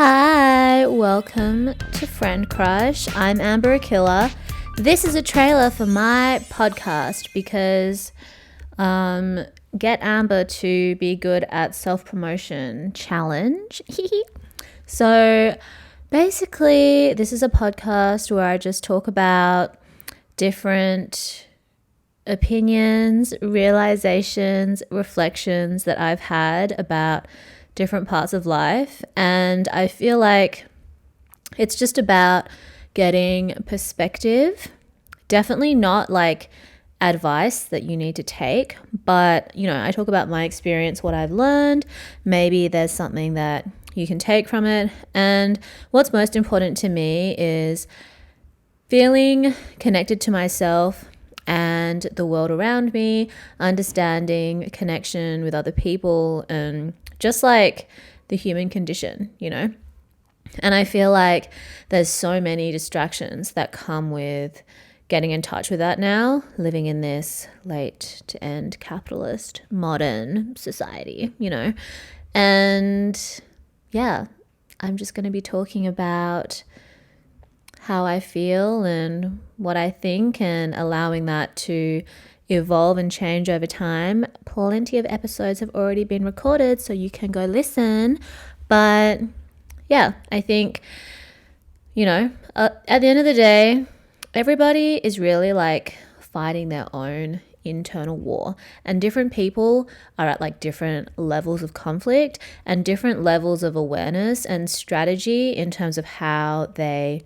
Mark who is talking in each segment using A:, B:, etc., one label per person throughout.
A: Hi, welcome to Friend Crush. I'm Amber Akilla. This is a trailer for my podcast because get Amber to be good at self-promotion challenge. So basically, this is a podcast where I just talk about different opinions, realizations, reflections that I've had about different parts of life. And I feel like it's just about getting perspective. Definitely not like advice that you need to take, but I talk about my experience, what I've learned. Maybe there's something that you can take from it. And what's most important to me is feeling connected to myself and the world around me, understanding connection with other people, and just like the human condition, And I feel like there's so many distractions that come with getting in touch with that now, living in this late to end capitalist modern society, And yeah, I'm just going to be talking about how I feel and what I think, and allowing that to evolve and change over time. Plenty of episodes have already been recorded, so you can go listen. But yeah, I think, at the end of the day, everybody is really like fighting their own internal war, and different people are at like different levels of conflict and different levels of awareness and strategy in terms of how they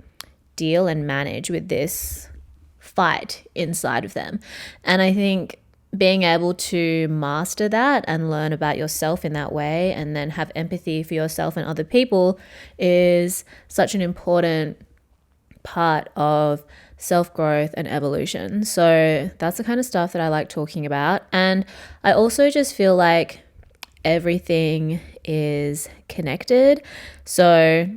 A: deal and manage with this fight inside of them. And I think being able to master that and learn about yourself in that way, and then have empathy for yourself and other people, is such an important part of self-growth and evolution. So that's the kind of stuff that I like talking about. And I also just feel like everything is connected. So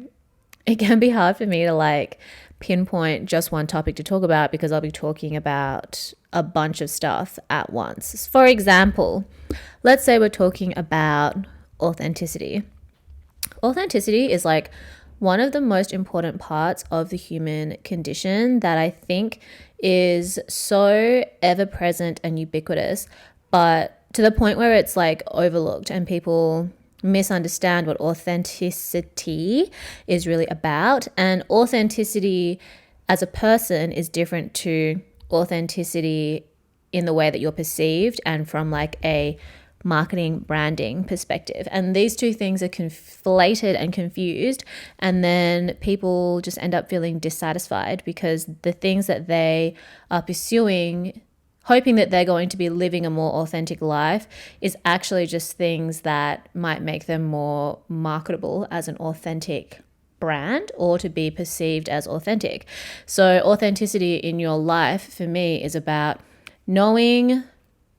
A: it can be hard for me to like pinpoint just one topic to talk about, because I'll be talking about a bunch of stuff at once. For example, let's say we're talking about authenticity. Authenticity is like one of the most important parts of the human condition that I think is so ever present and ubiquitous, but to the point where it's like overlooked and people misunderstand what authenticity is really about. And authenticity as a person is different to authenticity in the way that you're perceived and from like a marketing branding perspective. And these two things are conflated and confused, and then people just end up feeling dissatisfied because the things that they are pursuing, hoping that they're going to be living a more authentic life, is actually just things that might make them more marketable as an authentic brand, or to be perceived as authentic. So authenticity in your life for me is about knowing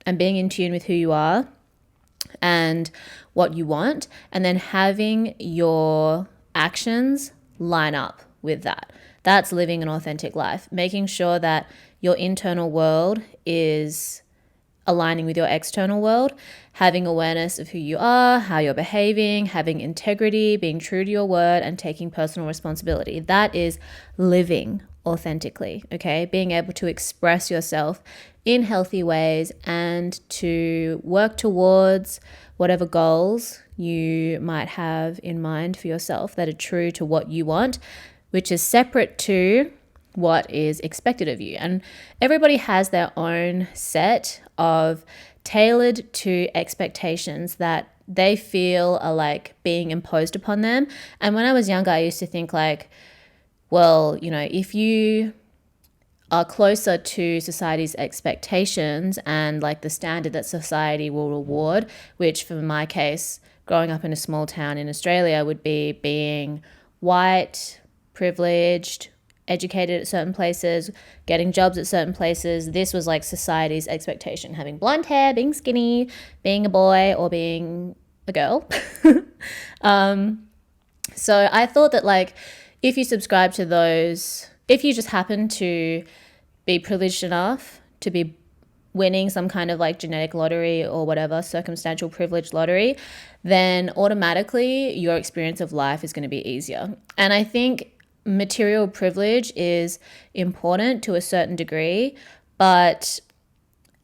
A: and being in tune with who you are and what you want, and then having your actions line up with that. That's living an authentic life, making sure that your internal world is aligning with your external world, having awareness of who you are, how you're behaving, having integrity, being true to your word, and taking personal responsibility. That is living authentically, okay? Being able to express yourself in healthy ways and to work towards whatever goals you might have in mind for yourself that are true to what you want, which is separate to what is expected of you. And everybody has their own set of tailored to expectations that they feel are like being imposed upon them. And when I was younger, I used to think like, well, if you are closer to society's expectations and like the standard that society will reward, which for my case, growing up in a small town in Australia, would be being white, privileged, educated at certain places, getting jobs at certain places. This was like society's expectation: having blonde hair, being skinny, being a boy, or being a girl. So I thought that like, if you subscribe to those, if you just happen to be privileged enough to be winning some kind of like genetic lottery or whatever, circumstantial privilege lottery, then automatically your experience of life is going to be easier. And I think material privilege is important to a certain degree, but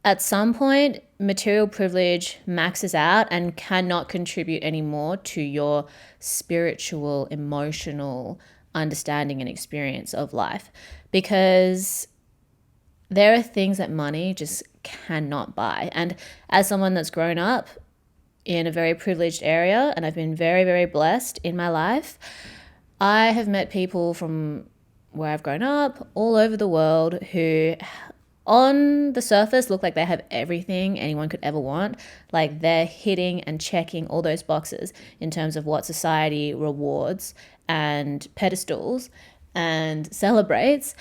A: at some point, material privilege maxes out and cannot contribute anymore to your spiritual, emotional understanding and experience of life, because there are things that money just cannot buy. And as someone that's grown up in a very privileged area, and I've been very, very blessed in my life, I have met people from where I've grown up all over the world who on the surface look like they have everything anyone could ever want. Like they're hitting and checking all those boxes in terms of what society rewards and pedestals and celebrates,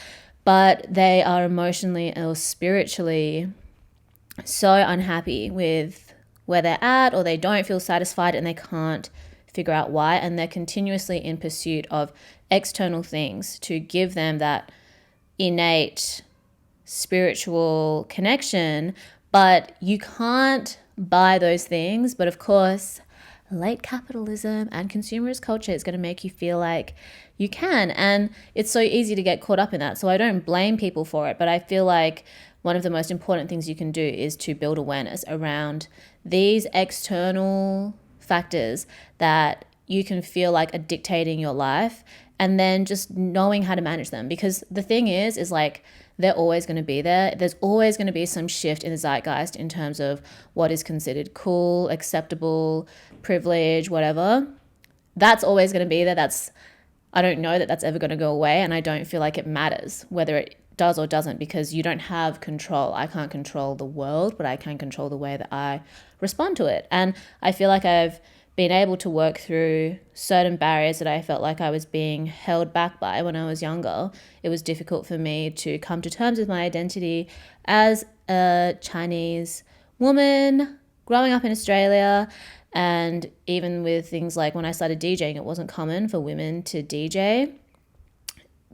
A: but they are emotionally or spiritually so unhappy with where they're at, or they don't feel satisfied and they can't figure out why, and they're continuously in pursuit of external things to give them that innate spiritual connection, but you can't buy those things. But of course, late capitalism and consumerist culture is going to make you feel like you can, and it's so easy to get caught up in that. So I don't blame people for it, but I feel like one of the most important things you can do is to build awareness around these external factors that you can feel like are dictating your life, and then just knowing how to manage them. Because the thing is like, they're always going to be there. There's always going to be some shift in the zeitgeist in terms of what is considered cool, acceptable, privilege, whatever. That's always going to be there. I don't know that that's ever going to go away, and I don't feel like it matters whether it does or doesn't, because you don't have control. I can't control the world, but I can control the way that I respond to it. And I feel like I've been able to work through certain barriers that I felt like I was being held back by when I was younger. It was difficult for me to come to terms with my identity as a Chinese woman growing up in Australia. And even with things like when I started DJing, it wasn't common for women to DJ.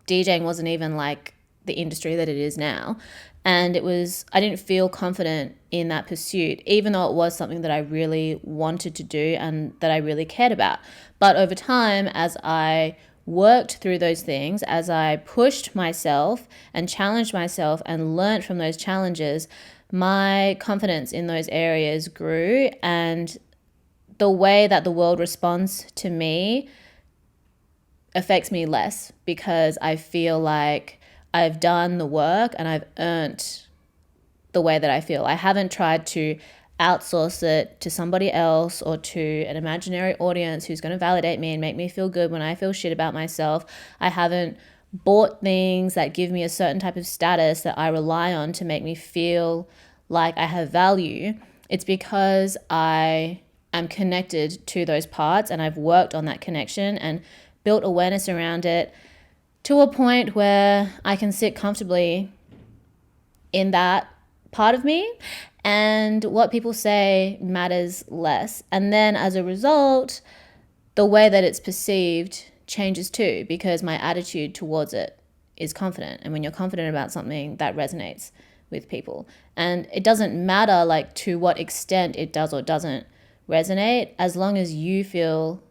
A: DJing wasn't even like the industry that it is now. And I didn't feel confident in that pursuit, even though it was something that I really wanted to do and that I really cared about. But over time, as I worked through those things, as I pushed myself and challenged myself and learned from those challenges, my confidence in those areas grew. And the way that the world responds to me affects me less, because I feel like I've done the work and I've earned the way that I feel. I haven't tried to outsource it to somebody else or to an imaginary audience who's going to validate me and make me feel good when I feel shit about myself. I haven't bought things that give me a certain type of status that I rely on to make me feel like I have value. It's because I am connected to those parts, and I've worked on that connection and built awareness around it to a point where I can sit comfortably in that part of me, and what people say matters less. And then as a result, the way that it's perceived changes too, because my attitude towards it is confident. And when you're confident about something, that resonates with people. And it doesn't matter like to what extent it does or doesn't resonate, as long as you feel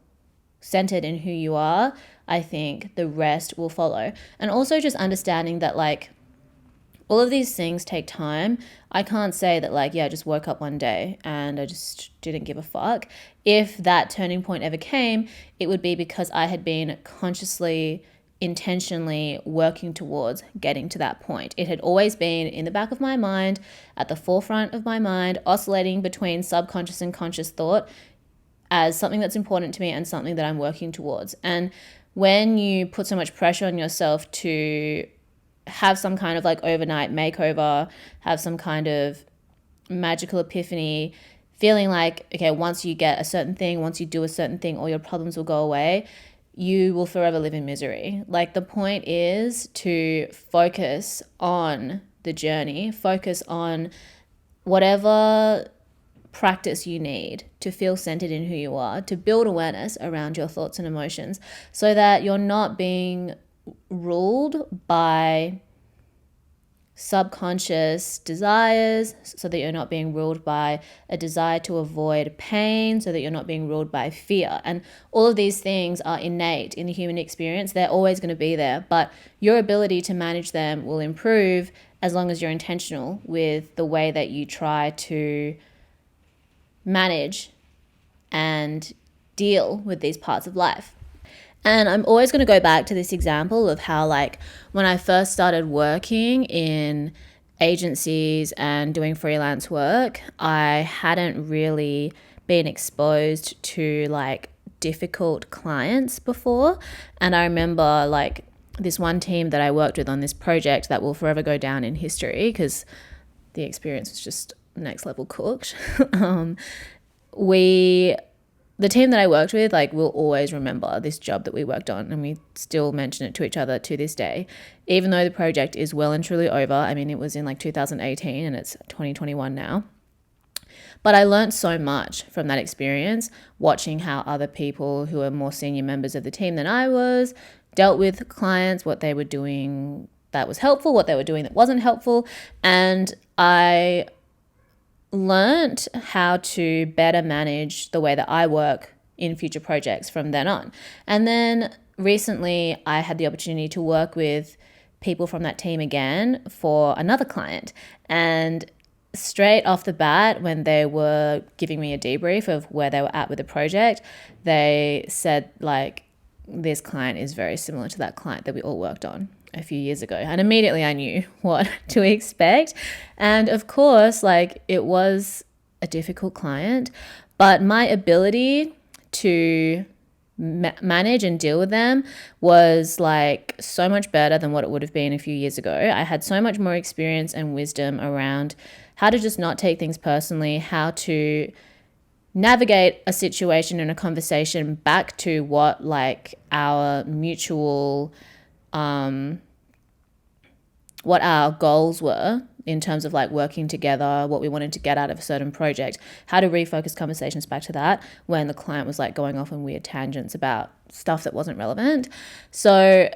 A: centered in who you are, I think the rest will follow. And also just understanding that like all of these things take time. I can't say that like, yeah, I just woke up one day and I just didn't give a fuck. If that turning point ever came, it would be because I had been consciously, intentionally working towards getting to that point. It had always been in the back of my mind, at the forefront of my mind, oscillating between subconscious and conscious thought as something that's important to me and something that I'm working towards. And when you put so much pressure on yourself to have some kind of like overnight makeover, have some kind of magical epiphany, feeling like, okay, once you get a certain thing, once you do a certain thing, all your problems will go away, you will forever live in misery. Like the point is to focus on the journey, focus on whatever practice you need to feel centered in who you are, to build awareness around your thoughts and emotions so that you're not being ruled by subconscious desires so that you're not being ruled by a desire to avoid pain, so that you're not being ruled by fear. And all of these things are innate in the human experience. They're always going to be there, but your ability to manage them will improve as long as you're intentional with the way that you try to manage and deal with these parts of life. And I'm always going to go back to this example of how, like, when I first started working in agencies and doing freelance work, I hadn't really been exposed to like difficult clients before. And I remember like this one team that I worked with on this project that will forever go down in history because the experience was just next level cooked. The team that I worked with, like, will always remember this job that we worked on, and we still mention it to each other to this day, even though the project is well and truly over. I mean, it was in like 2018 and it's 2021 now. But I learned so much from that experience, watching how other people who are more senior members of the team than I was dealt with clients, what they were doing that was helpful, what they were doing that wasn't helpful. And I learned how to better manage the way that I work in future projects from then on. And then recently I had the opportunity to work with people from that team again for another client. And straight off the bat, when they were giving me a debrief of where they were at with the project, they said, like, this client is very similar to that client that we all worked on a few years ago. And immediately I knew what to expect. And of course, like, it was a difficult client, but my ability to manage and deal with them was like so much better than what it would have been a few years ago. I had so much more experience and wisdom around how to just not take things personally, how to navigate a situation and a conversation back to what like our mutual what our goals were in terms of like working together, what we wanted to get out of a certain project, how to refocus conversations back to that when the client was like going off on weird tangents about stuff that wasn't relevant. So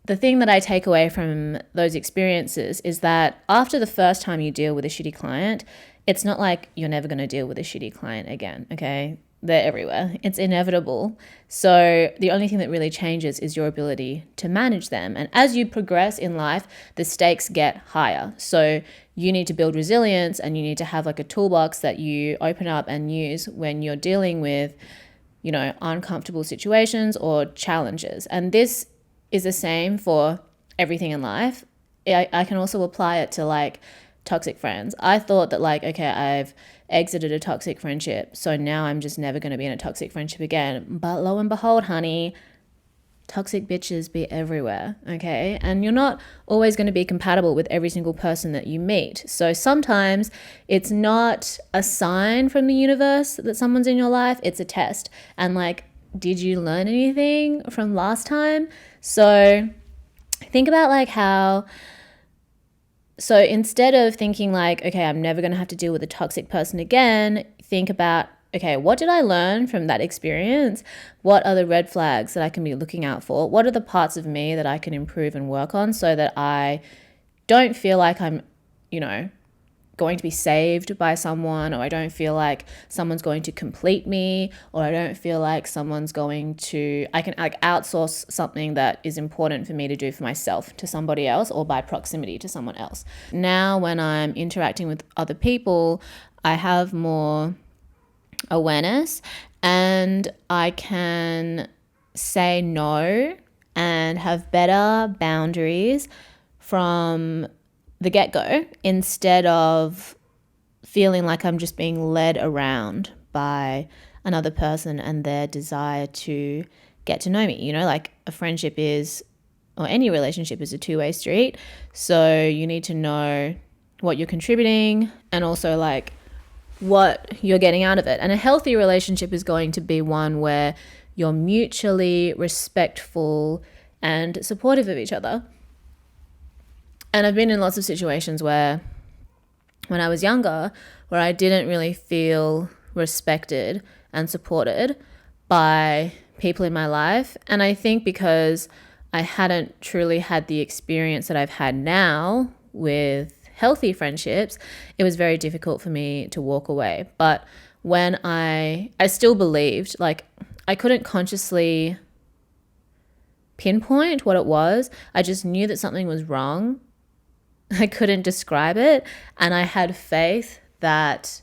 A: the thing that I take away from those experiences is that after the first time you deal with a shitty client, it's not like you're never going to deal with a shitty client again, okay? They're everywhere. It's inevitable. So the only thing that really changes is your ability to manage them. And as you progress in life, the stakes get higher. So you need to build resilience, and you need to have like a toolbox that you open up and use when you're dealing with, you know, uncomfortable situations or challenges. And this is the same for everything in life. I can also apply it to like toxic friends. I thought that like, okay, I've exited a toxic friendship, so now I'm just never going to be in a toxic friendship again. But lo and behold, honey, toxic bitches be everywhere, okay? And you're not always going to be compatible with every single person that you meet. So sometimes it's not a sign from the universe that someone's in your life, it's a test. And like, did you learn anything from last time? So think about like how, so instead of thinking like, okay, I'm never going to have to deal with a toxic person again, think about, okay, what did I learn from that experience? What are the red flags that I can be looking out for? What are the parts of me that I can improve and work on so that I don't feel like I'm, you know, going to be saved by someone, or I don't feel like someone's going to complete me, or I don't feel like someone's going to, I can like outsource something that is important for me to do for myself to somebody else, or by proximity to someone else. Now when I'm interacting with other people, I have more awareness and I can say no and have better boundaries from the get-go, instead of feeling like I'm just being led around by another person and their desire to get to know me. You know, like a friendship is, or any relationship is, a two-way street. So you need to know what you're contributing and also like what you're getting out of it. And a healthy relationship is going to be one where you're mutually respectful and supportive of each other. And I've been in lots of situations where, when I was younger, where I didn't really feel respected and supported by people in my life. And I think because I hadn't truly had the experience that I've had now with healthy friendships, it was very difficult for me to walk away. But when I still believed, like, I couldn't consciously pinpoint what it was. I just knew that something was wrong. I couldn't describe it. And I had faith that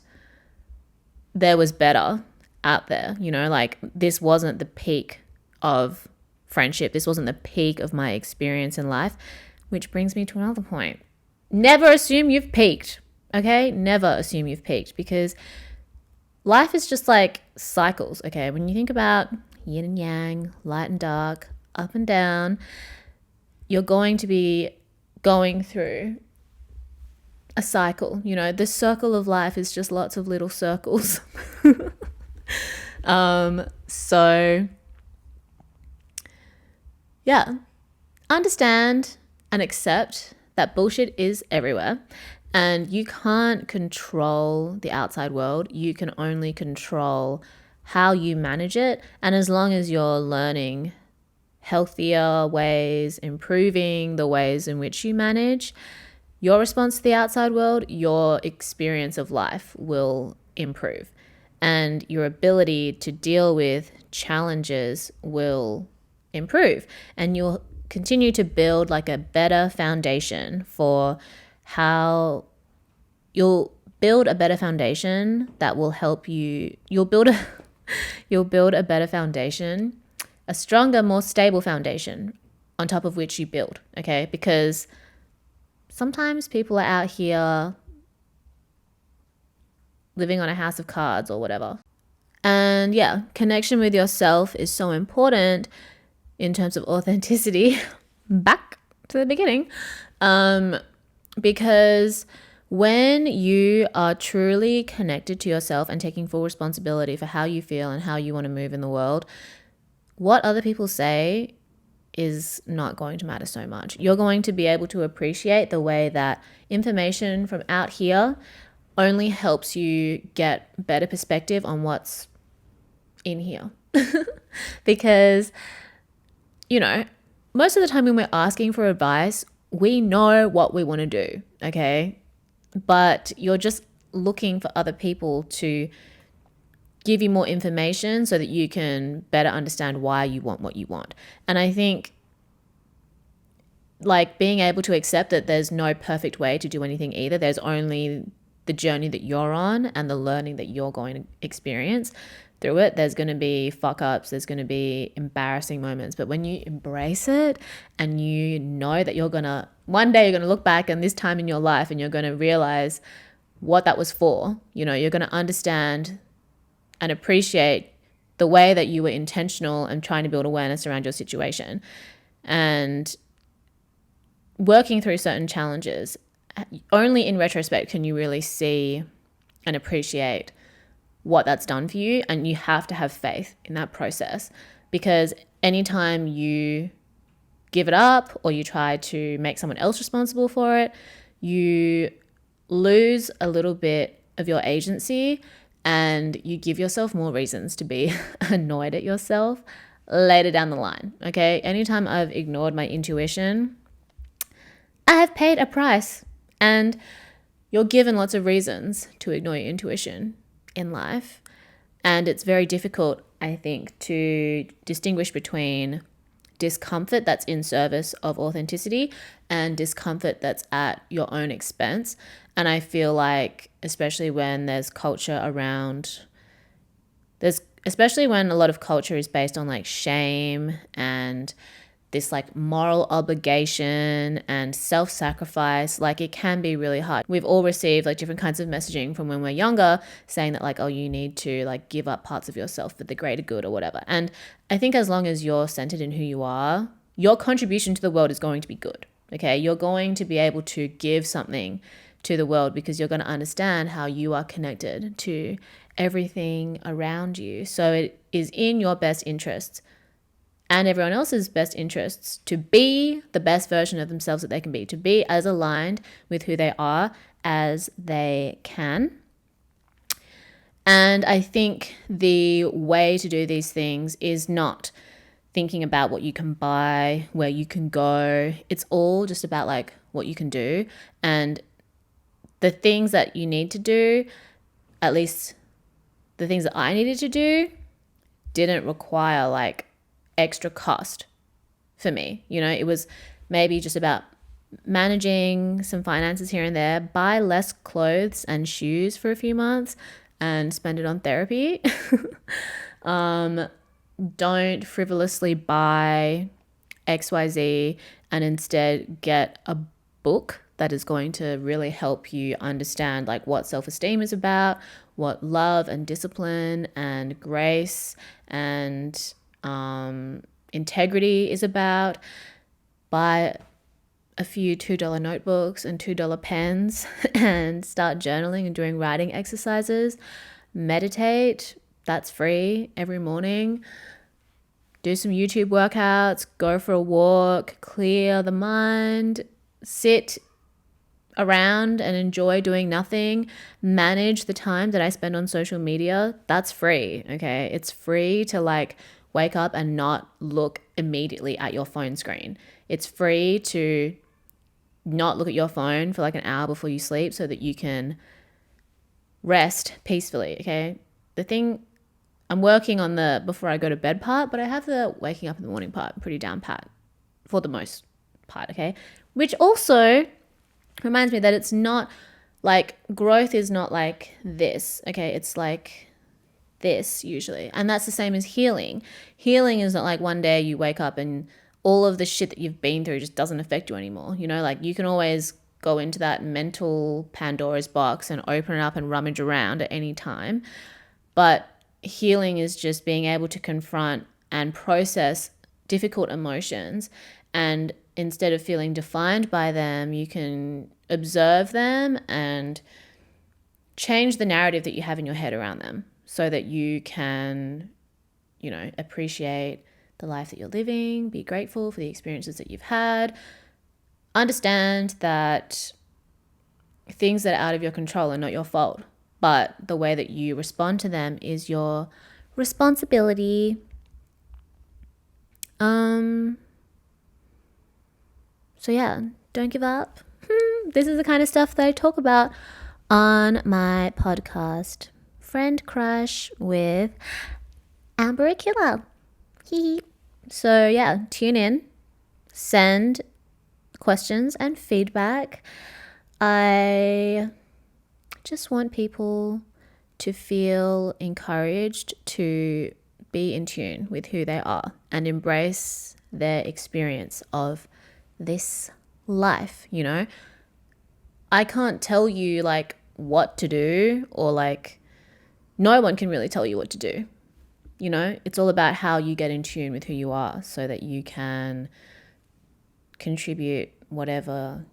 A: there was better out there. You know, like, this wasn't the peak of friendship. This wasn't the peak of my experience in life, which brings me to another point. Never assume you've peaked, okay? Never assume you've peaked, because life is just like cycles, okay? When you think about yin and yang, light and dark, up and down, you're going to be going through a cycle. You know, the circle of life is just lots of little circles. So yeah, understand and accept that bullshit is everywhere, and you can't control the outside world. You can only control how you manage it. And as long as you're learning healthier ways, improving the ways in which you manage your response to the outside world, your experience of life will improve, and your ability to deal with challenges will improve, and you'll continue to build like a better foundation for how you'll build a better foundation that will help you. You'll build a better foundation, a stronger, more stable foundation on top of which you build, okay? Because sometimes people are out here living on a house of cards or whatever. And yeah, connection with yourself is so important in terms of authenticity. Back to the beginning. Because when you are truly connected to yourself and taking full responsibility for how you feel and how you want to move in the world, what other people say is not going to matter so much. You're going to be able to appreciate the way that information from out here only helps you get better perspective on what's in here. Because, you know, most of the time when we're asking for advice, we know what we want to do, okay? But you're just looking for other people to give you more information so that you can better understand why you want what you want. And I think, like, being able to accept that there's no perfect way to do anything either. There's only the journey that you're on and the learning that you're going to experience through it. There's going to be fuck ups, there's going to be embarrassing moments, but when you embrace it and you know that one day you're going to look back on this time in your life and you're going to realize what that was for, you know, you're going to understand and appreciate the way that you were intentional and trying to build awareness around your situation and working through certain challenges. Only in retrospect can you really see and appreciate what that's done for you, and you have to have faith in that process, because anytime you give it up or you try to make someone else responsible for it, you lose a little bit of your agency and you give yourself more reasons to be annoyed at yourself later down the line, okay? Anytime I've ignored my intuition, I have paid a price, and you're given lots of reasons to ignore your intuition in life. And it's very difficult, I think, to distinguish between discomfort that's in service of authenticity and discomfort that's at your own expense. And I feel like, especially when especially when a lot of culture is based on like shame and this like moral obligation and self-sacrifice, like it can be really hard. We've all received like different kinds of messaging from when we're younger saying that like, oh, you need to like give up parts of yourself for the greater good or whatever. And I think as long as you're centered in who you are, your contribution to the world is going to be good, okay? You're going to be able to give something to the world because you're going to understand how you are connected to everything around you. So it is in your best interests and everyone else's best interests to be the best version of themselves that they can be, to be as aligned with who they are as they can. And I think the way to do these things is not thinking about what you can buy, where you can go. It's all just about like what you can do. And the things that you need to do, at least the things that I needed to do, didn't require like extra cost for me. You know, it was maybe just about managing some finances here and there, buy less clothes and shoes for a few months and spend it on therapy. Don't frivolously buy XYZ and instead get a book that is going to really help you understand like what self-esteem is about, what love and discipline and grace and integrity is about. Buy a few $2 notebooks and $2 pens and start journaling and doing writing exercises. Meditate, that's free every morning. Do some YouTube workouts, go for a walk, clear the mind, sit around and enjoy doing nothing. Manage the time that I spend on social media. That's free, okay? It's free to like wake up and not look immediately at your phone screen. It's free to not look at your phone for like an hour before you sleep so that you can rest peacefully, okay? The thing, I'm working on the before I go to bed part, but I have the waking up in the morning part pretty down pat for the most part, okay? Which also reminds me that it's not like growth is not like this, okay? It's like this usually. And that's the same as healing. Healing is not like one day you wake up and all of the shit that you've been through just doesn't affect you anymore. You know, like you can always go into that mental Pandora's box and open it up and rummage around at any time. But healing is just being able to confront and process difficult emotions, and instead of feeling defined by them, you can observe them and change the narrative that you have in your head around them so that you can, you know, appreciate the life that you're living, be grateful for the experiences that you've had, understand that things that are out of your control are not your fault, but the way that you respond to them is your responsibility. So yeah, don't give up. This is the kind of stuff that I talk about on my podcast, Friend Crush with Amber Akilla. So yeah, tune in, send questions and feedback. I just want people to feel encouraged to be in tune with who they are and embrace their experience of this life, you know? I can't tell you like what to do, or like no one can really tell you what to do. You know, it's all about how you get in tune with who you are so that you can contribute whatever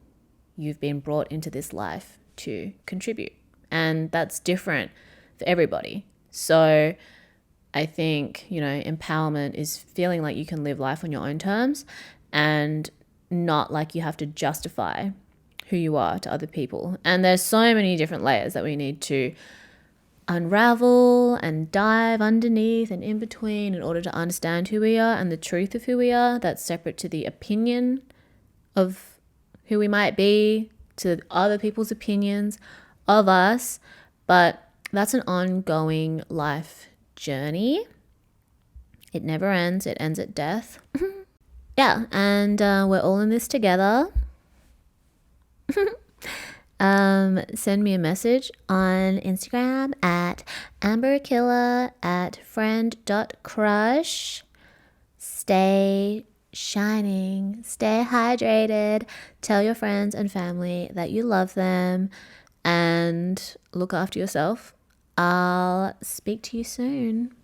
A: you've been brought into this life to contribute. And that's different for everybody. So I think, you know, empowerment is feeling like you can live life on your own terms and not like you have to justify who you are to other people. And there's so many different layers that we need to unravel and dive underneath and in between in order to understand who we are and the truth of who we are. That's separate to the opinion of who we might be, to other people's opinions of us. But that's an ongoing life journey. It never ends. It ends at death. Yeah, and we're all in this together. Send me a message on Instagram at amberakilla at friend.crush. Stay shining, stay hydrated, tell your friends and family that you love them, and look after yourself. I'll speak to you soon.